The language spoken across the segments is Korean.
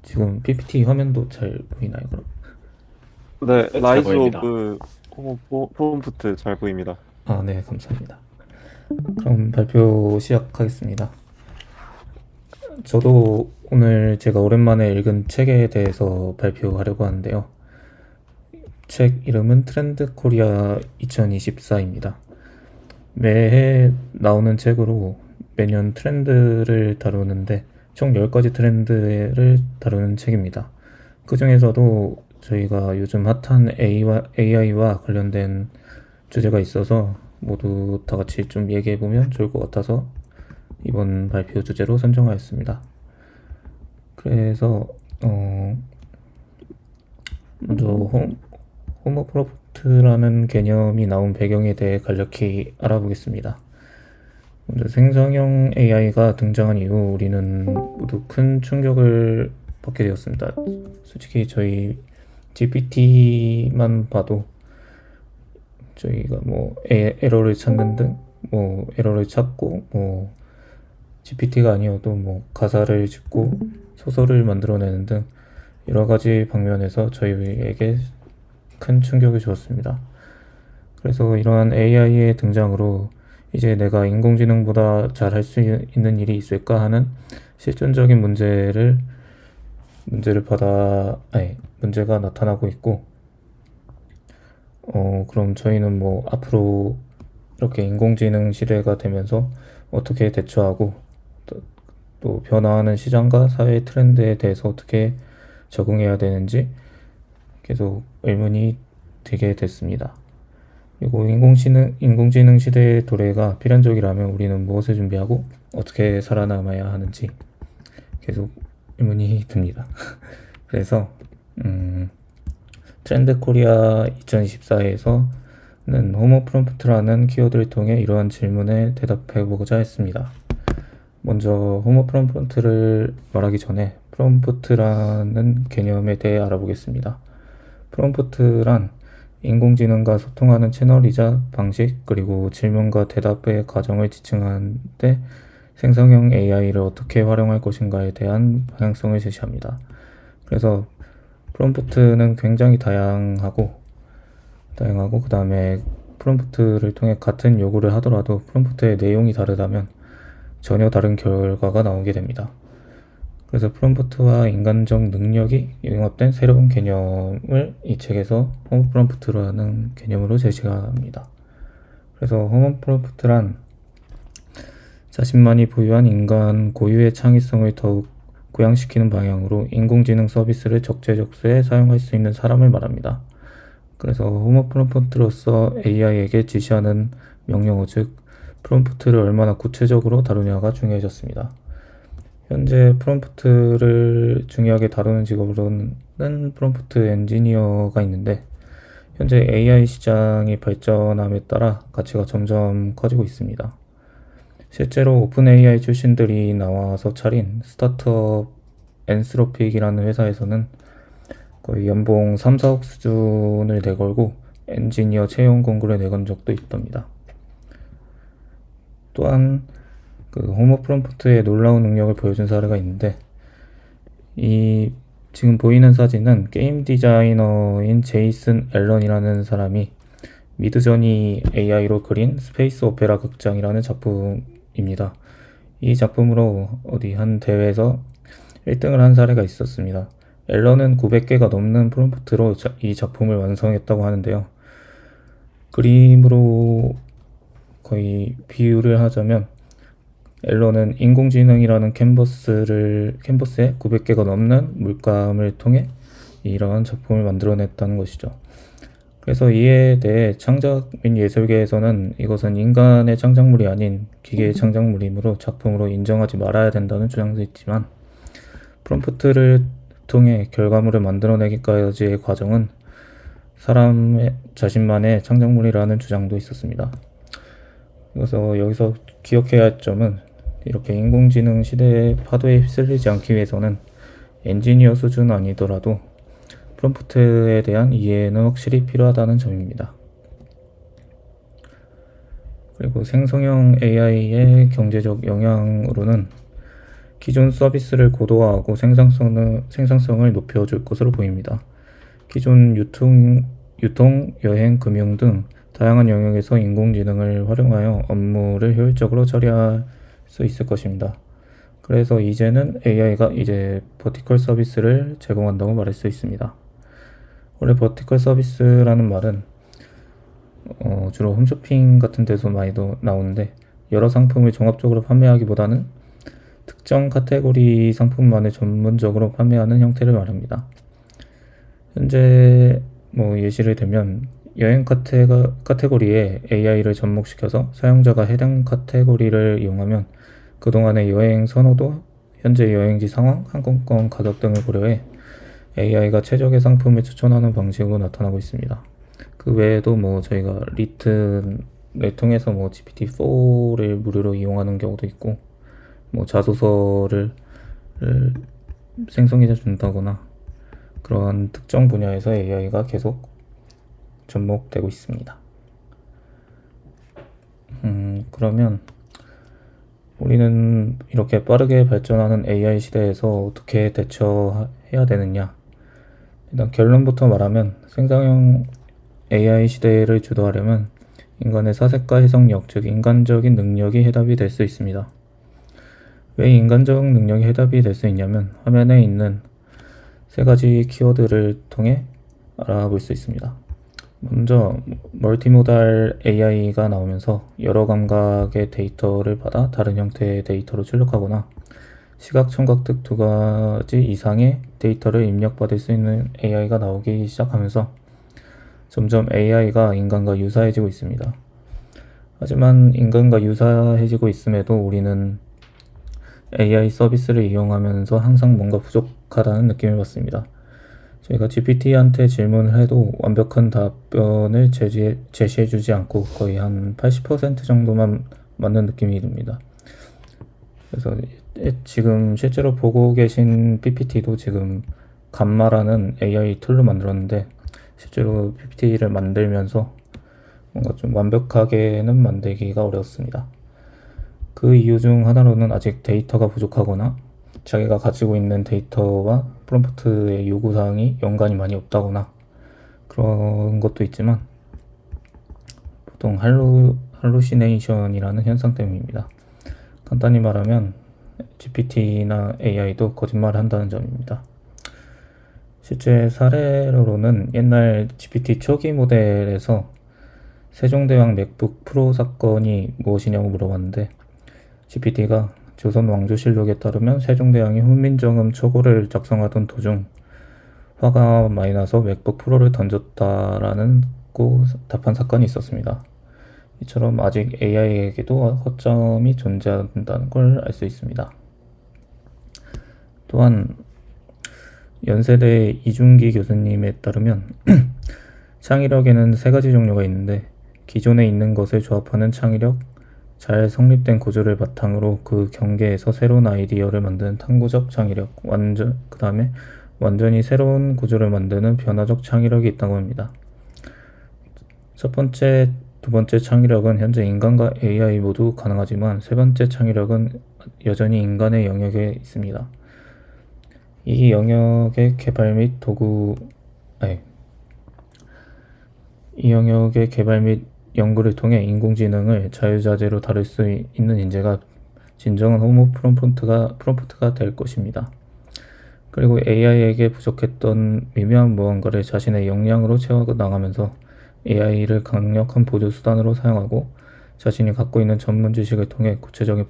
지금 PPT 화면도 잘 보이나요, 그럼? 네, 네, 잘 라이즈 보입니다. 오브 폼프트 잘 보입니다. 아, 네, 감사합니다. 그럼 발표 시작하겠습니다. 저도 오늘 제가 오랜만에 읽은 책에 대해서 발표하려고 하는데요. 책 이름은 트렌드 코리아 2024입니다. 매해 나오는 책으로 매년 트렌드를 다루는데 총 10가지 트렌드를 다루는 책입니다. 그 중에서도 저희가 요즘 핫한 AI와 관련된 주제가 있어서 모두 다 같이 좀 얘기해보면 좋을 것 같아서 이번 발표 주제로 선정하였습니다. 그래서 먼저 홈 프로프트라는 개념이 나온 배경에 대해 간략히 알아보겠습니다. 먼저 생성형 AI가 등장한 이후 우리는 모두 큰 충격을 받게 되었습니다. 솔직히 저희 GPT만 봐도 저희가 뭐 에러를 찾는 등 뭐 에러를 찾고 뭐 GPT가 아니어도 뭐 가사를 짓고 소설을 만들어내는 등 여러 가지 방면에서 저희에게 큰 충격을 주었습니다. 그래서 이러한 AI의 등장으로 이제 내가 인공지능보다 잘 할 수 있는 일이 있을까 하는 실존적인 문제가 나타나고 있고, 그럼 저희는 뭐 앞으로 이렇게 인공지능 시대가 되면서 어떻게 대처하고 또 변화하는 시장과 사회 트렌드에 대해서 어떻게 적응해야 되는지 계속 의문이 들게 됐습니다. 그리고 인공지능 시대의 도래가 필연적이라면 우리는 무엇을 준비하고 어떻게 살아남아야 하는지 계속 의문이 듭니다. 그래서 트렌드 코리아 2024에서는 호모 프롬프트라는 키워드를 통해 이러한 질문에 대답해 보고자 했습니다. 먼저 호모 프롬프트를 말하기 전에 프롬프트라는 개념에 대해 알아보겠습니다. 프롬프트란 인공지능과 소통하는 채널이자 방식, 그리고 질문과 대답의 과정을 지칭하는데 생성형 AI를 어떻게 활용할 것인가에 대한 방향성을 제시합니다. 그래서 프롬프트는 굉장히 다양하고 그 다음에 프롬프트를 통해 같은 요구를 하더라도 프롬프트의 내용이 다르다면 전혀 다른 결과가 나오게 됩니다. 그래서 프롬프트와 인간적 능력이 융합된 새로운 개념을 이 책에서 홈 프롬프트라는 개념으로 제시가 합니다. 그래서 홈 프롬프트란 자신만이 보유한 인간 고유의 창의성을 더욱 고양시키는 방향으로 인공지능 서비스를 적재적소에 사용할 수 있는 사람을 말합니다. 그래서 홈 프롬프트로서 AI에게 지시하는 명령어, 즉 프롬프트를 얼마나 구체적으로 다루냐가 중요해졌습니다. 현재 프롬프트를 중요하게 다루는 직업으로는 프롬프트 엔지니어가 있는데, 현재 AI 시장이 발전함에 따라 가치가 점점 커지고 있습니다. 실제로 오픈 AI 출신들이 나와서 차린 스타트업 엔스로픽이라는 회사에서는 거의 연봉 3, 4억 수준을 내걸고 엔지니어 채용 공고를 내건 적도 있답니다. 또한 그 호모 프롬프트의 놀라운 능력을 보여준 사례가 있는데, 이 지금 보이는 사진은 게임 디자이너인 제이슨 앨런이라는 사람이 미드저니 AI로 그린 스페이스 오페라 극장이라는 작품입니다. 이 작품으로 어디 한 대회에서 1등을 한 사례가 있었습니다. 앨런은 900개가 넘는 프롬프트로 이 작품을 완성했다고 하는데요. 그림으로 거의 비유를 하자면 앨런은 인공지능이라는 캔버스에 900개가 넘는 물감을 통해 이러한 작품을 만들어냈다는 것이죠. 그래서 이에 대해 창작 및 예술계에서는 이것은 인간의 창작물이 아닌 기계의 창작물이므로 작품으로 인정하지 말아야 된다는 주장도 있지만, 프롬프트를 통해 결과물을 만들어내기까지의 과정은 사람 자신만의 창작물이라는 주장도 있었습니다. 그래서 여기서 기억해야 할 점은, 이렇게 인공지능 시대의 파도에 휩쓸리지 않기 위해서는 엔지니어 수준 아니더라도 프롬프트에 대한 이해는 확실히 필요하다는 점입니다. 그리고 생성형 AI의 경제적 영향으로는 기존 서비스를 고도화하고 생산성을 높여줄 것으로 보입니다. 기존 유통, 여행, 금융 등 다양한 영역에서 인공지능을 활용하여 업무를 효율적으로 처리할 수 있을 것입니다. 그래서 이제는 AI가 이제 버티컬 서비스를 제공한다고 말할 수 있습니다. 원래 버티컬 서비스라는 말은 주로 홈쇼핑 같은 데서 많이 나오는데, 여러 상품을 종합적으로 판매하기보다는 특정 카테고리 상품만을 전문적으로 판매하는 형태를 말합니다. 현재 예시를 들면 여행 카테고리에 AI를 접목시켜서 사용자가 해당 카테고리를 이용하면 그동안의 여행 선호도, 현재 여행지 상황, 항공권 가격 등을 고려해 AI가 최적의 상품을 추천하는 방식으로 나타나고 있습니다. 그 외에도 저희가 리튼을 통해서 GPT-4를 무료로 이용하는 경우도 있고, 자소서를 생성해 준다거나 그러한 특정 분야에서 AI가 계속 접목되고 있습니다. 그러면 우리는 이렇게 빠르게 발전하는 AI 시대에서 어떻게 대처해야 되느냐? 일단 결론부터 말하면 생성형 AI 시대를 주도하려면 인간의 사색과 해석력, 즉 인간적인 능력이 해답이 될 수 있습니다. 왜 인간적 능력이 해답이 될 수 있냐면 화면에 있는 세 가지 키워드를 통해 알아볼 수 있습니다. 먼저 멀티모달 AI가 나오면서 여러 감각의 데이터를 받아 다른 형태의 데이터로 출력하거나 시각, 청각 등 두 가지 이상의 데이터를 입력받을 수 있는 AI가 나오기 시작하면서 점점 AI가 인간과 유사해지고 있습니다. 하지만 인간과 유사해지고 있음에도 우리는 AI 서비스를 이용하면서 항상 뭔가 부족하다는 느낌을 받습니다. 저희가 GPT한테 질문을 해도 완벽한 답변을 제시해주지 않고 거의 한 80% 정도만 맞는 느낌이 듭니다. 그래서 지금 실제로 보고 계신 PPT도 지금 감마라는 AI 툴로 만들었는데, 실제로 PPT를 만들면서 뭔가 좀 완벽하게는 만들기가 어렵습니다. 그 이유 중 하나로는 아직 데이터가 부족하거나 자기가 가지고 있는 데이터와 프롬프트의 요구사항이 연관이 많이 없다거나 그런 것도 있지만, 보통 할루시네이션이라는 현상 때문입니다. 간단히 말하면 GPT나 AI도 거짓말을 한다는 점입니다. 실제 사례로는 옛날 GPT 초기 모델에서 세종대왕 맥북 프로 사건이 무엇이냐고 물어봤는데, GPT가 조선 왕조실록에 따르면 세종대왕이 훈민정음 초고를 작성하던 도중 화가 많이 나서 맥북 프로를 던졌다라는 답한 사건이 있었습니다. 이처럼 아직 AI에게도 허점이 존재한다는 걸 알 수 있습니다. 또한 연세대 이준기 교수님에 따르면 창의력에는 세 가지 종류가 있는데, 기존에 있는 것을 조합하는 창의력, 잘 성립된 구조를 바탕으로 그 경계에서 새로운 아이디어를 만드는 탐구적 창의력, 그 다음에 완전히 새로운 구조를 만드는 변화적 창의력이 있다고 합니다. 첫 번째, 두 번째 창의력은 현재 인간과 AI 모두 가능하지만 세 번째 창의력은 여전히 인간의 영역에 있습니다. 이 영역의 개발 및 연구를 통해 인공지능을 자유자재로 다룰 수 있는 인재가 진정한 호모 프롬프트가 될 것입니다. 그리고 AI에게 부족했던 미묘한 무언가를 자신의 역량으로 채워나가면서 AI를 강력한 보조 수단으로 사용하고 자신이 갖고 있는 전문 지식을 통해 구체적인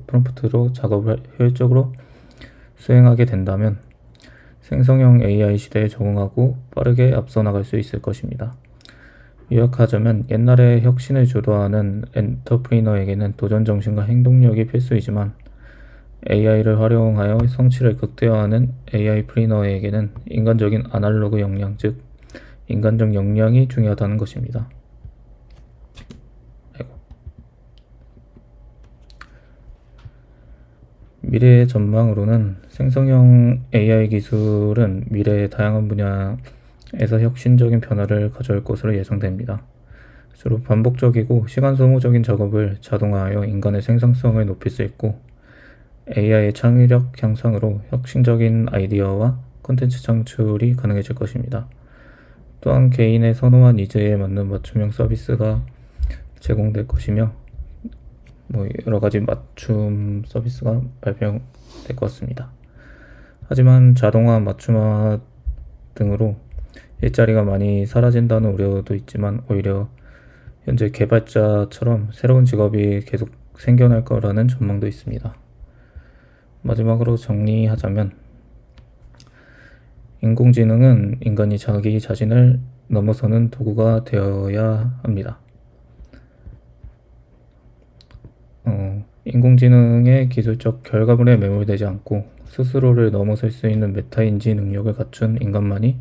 프롬프트로 작업을 효율적으로 수행하게 된다면 생성형 AI 시대에 적응하고 빠르게 앞서 나갈 수 있을 것입니다. 요약하자면 옛날에 혁신을 주도하는 엔터프리너에게는 도전정신과 행동력이 필수이지만 AI를 활용하여 성취를 극대화하는 AI 프리너에게는 인간적인 아날로그 역량, 즉 인간적 역량이 중요하다는 것입니다. 미래의 전망으로는 생성형 AI 기술은 미래의 다양한 분야에서 혁신적인 변화를 가져올 것으로 예상됩니다. 주로 반복적이고 시간 소모적인 작업을 자동화하여 인간의 생산성을 높일 수 있고, AI의 창의력 향상으로 혁신적인 아이디어와 콘텐츠 창출이 가능해질 것입니다. 또한 개인의 선호한 니즈에 맞는 맞춤형 서비스가 제공될 것이며 여러 가지 맞춤 서비스가 발표될 것 같습니다. 하지만 자동화, 맞춤화 등으로 일자리가 많이 사라진다는 우려도 있지만 오히려 현재 개발자처럼 새로운 직업이 계속 생겨날 거라는 전망도 있습니다. 마지막으로 정리하자면 인공지능은 인간이 자기 자신을 넘어서는 도구가 되어야 합니다. 인공지능의 기술적 결과물에 매몰되지 않고 스스로를 넘어설 수 있는 메타인지 능력을 갖춘 인간만이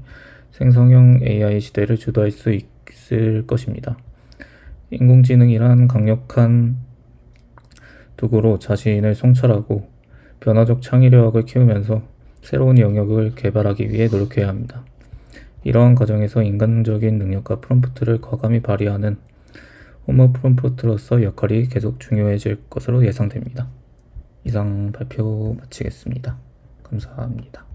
생성형 AI 시대를 주도할 수 있을 것입니다. 인공지능이란 강력한 도구로 자신을 성찰하고 변화적 창의력을 키우면서 새로운 영역을 개발하기 위해 노력해야 합니다. 이러한 과정에서 인간적인 능력과 프롬프트를 과감히 발휘하는 호모 프롬프트로서 역할이 계속 중요해질 것으로 예상됩니다. 이상 발표 마치겠습니다. 감사합니다.